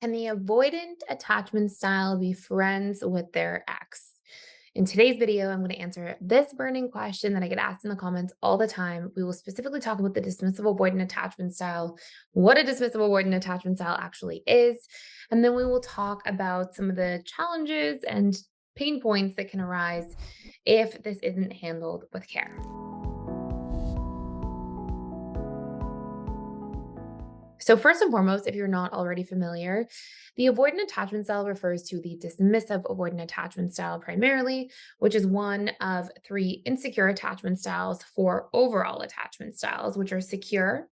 Can the avoidant attachment style be friends with their ex? In today's video, I'm going to answer this burning question that I get asked in the comments all the time. We will specifically talk about the dismissive avoidant attachment style, what a dismissive avoidant attachment style actually is, and then we will talk about some of the challenges and pain points that can arise if this isn't handled with care. So first and foremost, if you're not already familiar, the avoidant attachment style refers to the dismissive avoidant attachment style primarily, which is one of three insecure attachment styles for overall attachment styles, which are secure,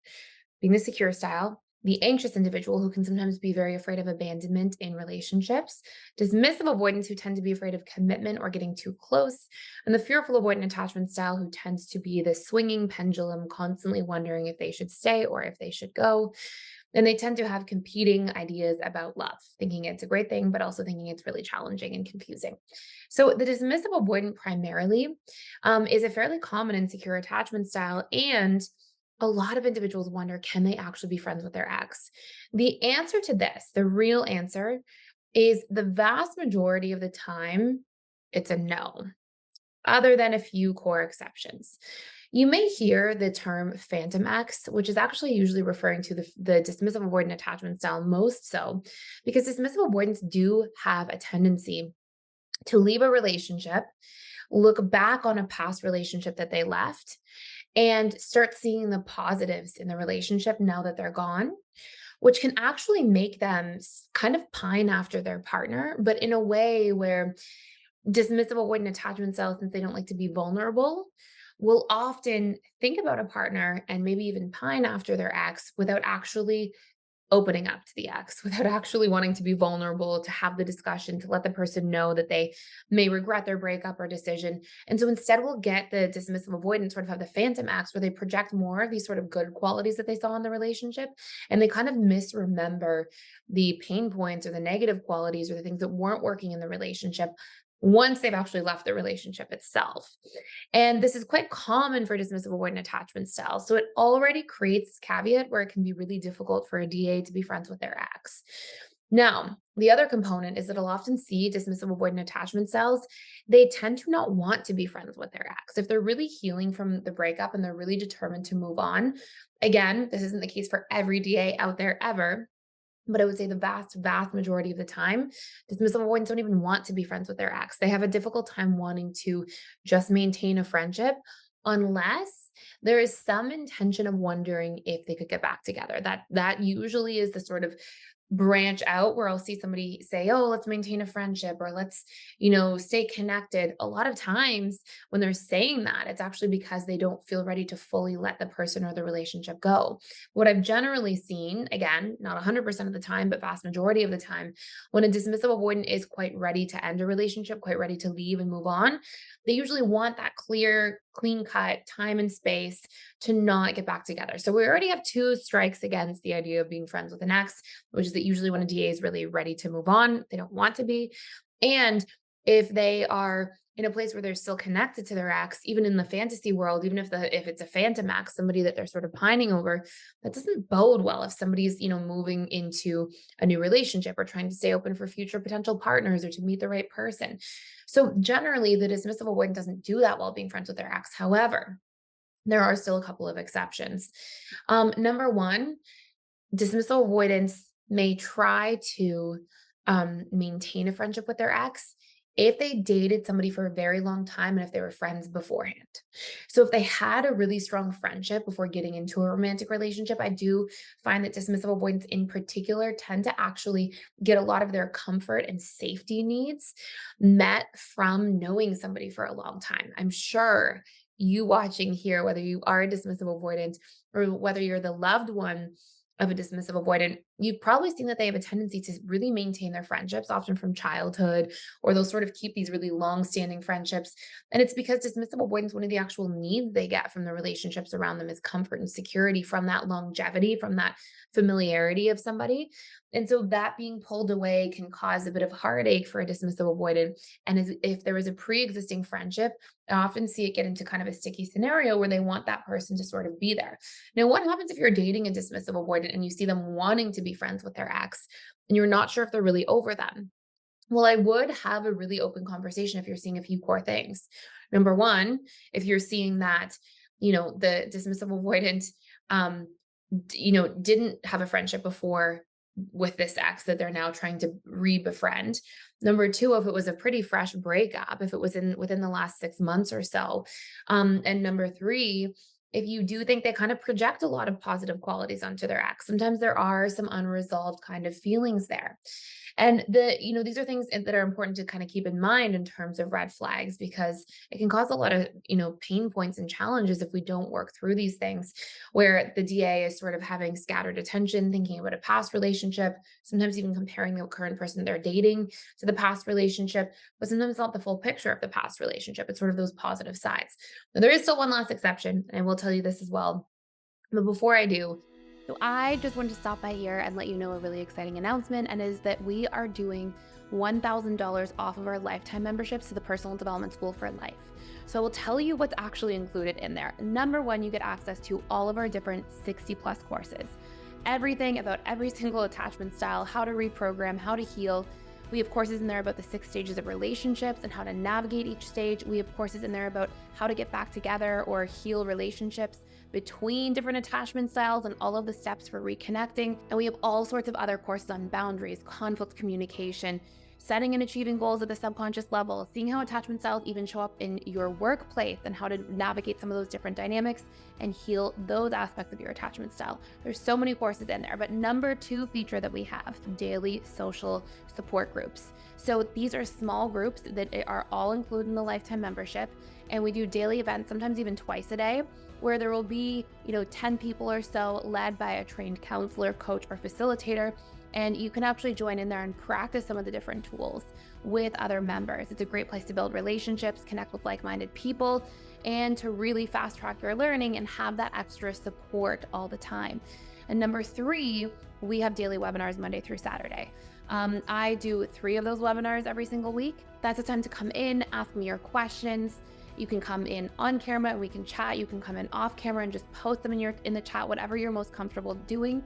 being the secure style, the anxious individual who can sometimes be very afraid of abandonment in relationships, dismissive avoidants who tend to be afraid of commitment or getting too close, and the fearful avoidant attachment style who tends to be the swinging pendulum, constantly wondering if they should stay or if they should go. And they tend to have competing ideas about love, thinking it's a great thing, but also thinking it's really challenging and confusing. So the dismissive avoidant primarily is a fairly common insecure attachment style. And a lot of individuals wonder, can they actually be friends with their ex? The answer to this, the real answer, is the vast majority of the time, it's a no, other than a few core exceptions. You may hear the term phantom ex, which is actually usually referring to the dismissive avoidant attachment style most so, because dismissive avoidants do have a tendency to leave a relationship, look back on a past relationship that they left, and start seeing the positives in the relationship now that they're gone, which can actually make them kind of pine after their partner, but in a way where dismissive avoidant attachment styles, since they don't like to be vulnerable, will often think about a partner and maybe even pine after their ex without actually opening up to the ex, without actually wanting to be vulnerable, to have the discussion, to let the person know that they may regret their breakup or decision. And so instead, we'll get the dismissive avoidant sort of have the phantom ex where they project more of these sort of good qualities that they saw in the relationship. And they kind of misremember the pain points or the negative qualities or the things that weren't working in the relationship once they've actually left the relationship itself. And this is quite common for dismissive avoidant attachment styles. So it already creates this caveat where it can be really difficult for a DA to be friends with their ex. Now, the other component is that I'll often see dismissive avoidant attachment styles. They tend to not want to be friends with their ex. If they're really healing from the breakup and they're really determined to move on, again, this isn't the case for every DA out there ever. But I would say the vast, vast majority of the time, dismissive avoidants don't even want to be friends with their ex. They have a difficult time wanting to just maintain a friendship unless there is some intention of wondering if they could get back together. That usually is the sort of branch out where I'll see somebody say, "Oh, let's maintain a friendship," or "Let's, stay connected." A lot of times when they're saying that, it's actually because they don't feel ready to fully let the person or the relationship go. What I've generally seen, again, not 100% of the time, but vast majority of the time, when a dismissive avoidant is quite ready to end a relationship, quite ready to leave and move on, they usually want that clear, clean cut time and space to not get back together. So we already have two strikes against the idea of being friends with an ex, which is that usually when a DA is really ready to move on, they don't want to be. And if they are in a place where they're still connected to their ex, even in the fantasy world, even if it's a phantom ex, somebody that they're sort of pining over, that doesn't bode well if somebody's, moving into a new relationship or trying to stay open for future potential partners or to meet the right person. So generally, the dismissive avoidant doesn't do that well being friends with their ex. However, there are still a couple of exceptions. Number one, dismissal avoidants may try to maintain a friendship with their ex if they dated somebody for a very long time and if they were friends beforehand. So if they had a really strong friendship before getting into a romantic relationship, I do find that dismissive avoidants in particular tend to actually get a lot of their comfort and safety needs met from knowing somebody for a long time. I'm sure you watching here, whether you are a dismissive avoidant or whether you're the loved one of a dismissive avoidant, you've probably seen that they have a tendency to really maintain their friendships, often from childhood, or they'll sort of keep these really long-standing friendships. And it's because dismissive avoidance, one of the actual needs they get from the relationships around them is comfort and security from that longevity, from that familiarity of somebody. And so that being pulled away can cause a bit of heartache for a dismissive avoidant. And if there is a pre-existing friendship, I often see it get into kind of a sticky scenario where they want that person to sort of be there. Now, what happens if you're dating a dismissive avoidant and you see them wanting to be be friends with their ex and you're not sure if they're really over them. Well, I would have a really open conversation if you're seeing a few core things. Number one, if you're seeing that, the dismissive avoidant, um, didn't have a friendship before with this ex that they're now trying to re-befriend. Number two, if it was a pretty fresh breakup, if it was within the last 6 months or so. And number three, if you do think they kind of project a lot of positive qualities onto their ex, sometimes there are some unresolved kind of feelings there. And these are things that are important to kind of keep in mind in terms of red flags because it can cause a lot of, pain points and challenges if we don't work through these things, where the DA is sort of having scattered attention, thinking about a past relationship, sometimes even comparing the current person they're dating to the past relationship, but sometimes not the full picture of the past relationship. It's sort of those positive sides. Now, there is still one last exception, and I will tell you this as well. But before I do, So I just wanted to stop by here and let you know a really exciting announcement, and is that we are doing $1,000 off of our lifetime memberships to the Personal Development School for Life. So I will tell you what's actually included in there. Number one, you get access to all of our different 60 plus courses. Everything about every single attachment style, how to reprogram, how to heal. We have courses in there about the 6 stages of relationships and how to navigate each stage. We have courses in there about how to get back together or heal relationships between different attachment styles and all of the steps for reconnecting. And we have all sorts of other courses on boundaries, conflict communication, setting and achieving goals at the subconscious level, seeing how attachment styles even show up in your workplace and how to navigate some of those different dynamics and heal those aspects of your attachment style. There's so many courses in there. But number two feature that we have, daily social support groups. So these are small groups that are all included in the lifetime membership. And we do daily events, sometimes even twice a day, where there will be, 10 people or so led by a trained counselor, coach, or facilitator. And you can actually join in there and practice some of the different tools with other members. It's a great place to build relationships, connect with like-minded people, and to really fast track your learning and have that extra support all the time. And number three, we have daily webinars Monday through Saturday. I do 3 of those webinars every single week. That's a time to come in, ask me your questions. You can come in on camera and we can chat. You can come in off camera and just post them in the chat, whatever you're most comfortable doing.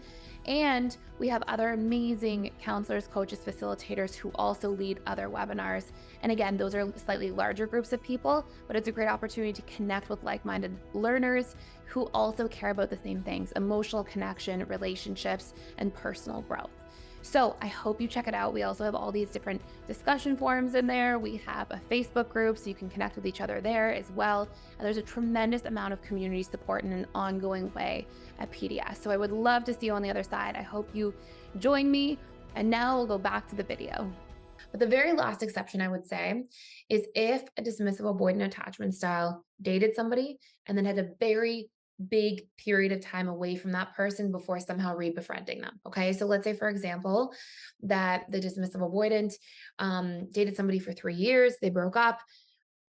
And we have other amazing counselors, coaches, facilitators who also lead other webinars. And again, those are slightly larger groups of people, but it's a great opportunity to connect with like-minded learners who also care about the same things: emotional connection, relationships, and personal growth. So I hope you check it out. We also have all these different discussion forums in there. We have a Facebook group so you can connect with each other there as well. And there's a tremendous amount of community support in an ongoing way at PDS. So I would love to see you on the other side. I hope you join me. And now we'll go back to the video. but the very last exception I would say is if a dismissive avoidant attachment style dated somebody and then had a very big period of time away from that person before somehow re-befriending them. Okay. So let's say, for example, that the dismissive avoidant dated somebody for 3 years, they broke up.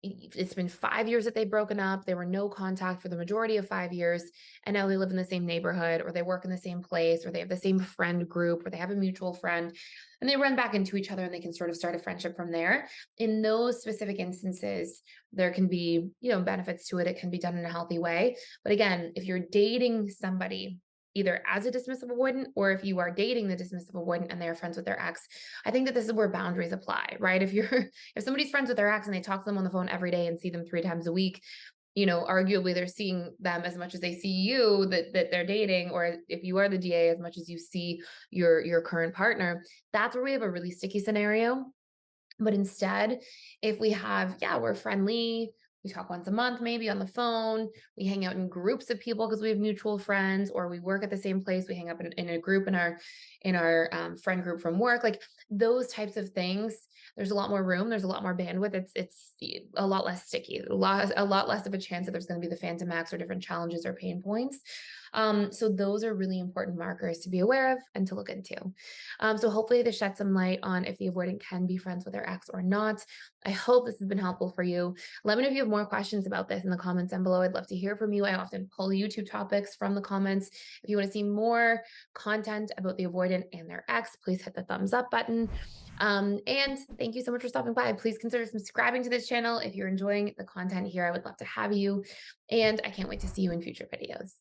It's been 5 years that they've broken up. There were no contact for the majority of 5 years. And now they live in the same neighborhood, or they work in the same place, or they have the same friend group, or they have a mutual friend, and they run back into each other and they can sort of start a friendship from there. In those specific instances, there can be, benefits to it. It can be done in a healthy way. But again, if you're dating somebody either as a dismissive avoidant, or if you are dating the dismissive avoidant and they're friends with their ex, I think that this is where boundaries apply, right? If somebody's friends with their ex and they talk to them on the phone every day and see them 3 times a week, arguably they're seeing them as much as they see you that they're dating, or if you are the DA, as much as you see your current partner. That's where we have a really sticky scenario. But instead, if we have, yeah, we're friendly, we talk once a month, maybe on the phone, we hang out in groups of people because we have mutual friends, or we work at the same place, we hang up in a group in our friend group from work, like those types of things. There's a lot more room, there's a lot more bandwidth. It's a lot less sticky, a lot less of a chance that there's going to be the phantom acts or different challenges or pain points. So those are really important markers to be aware of and to look into. So hopefully this shed some light on if the avoidant can be friends with their ex or not. I hope this has been helpful for you. Let me know if you have more questions about this in the comments down below. I'd love to hear from you. I often pull YouTube topics from the comments. If you want to see more content about the avoidant and their ex, please hit the thumbs up button. And thank you so much for stopping by. Please consider subscribing to this channel if you're enjoying the content here. I would love to have you. And I can't wait to see you in future videos.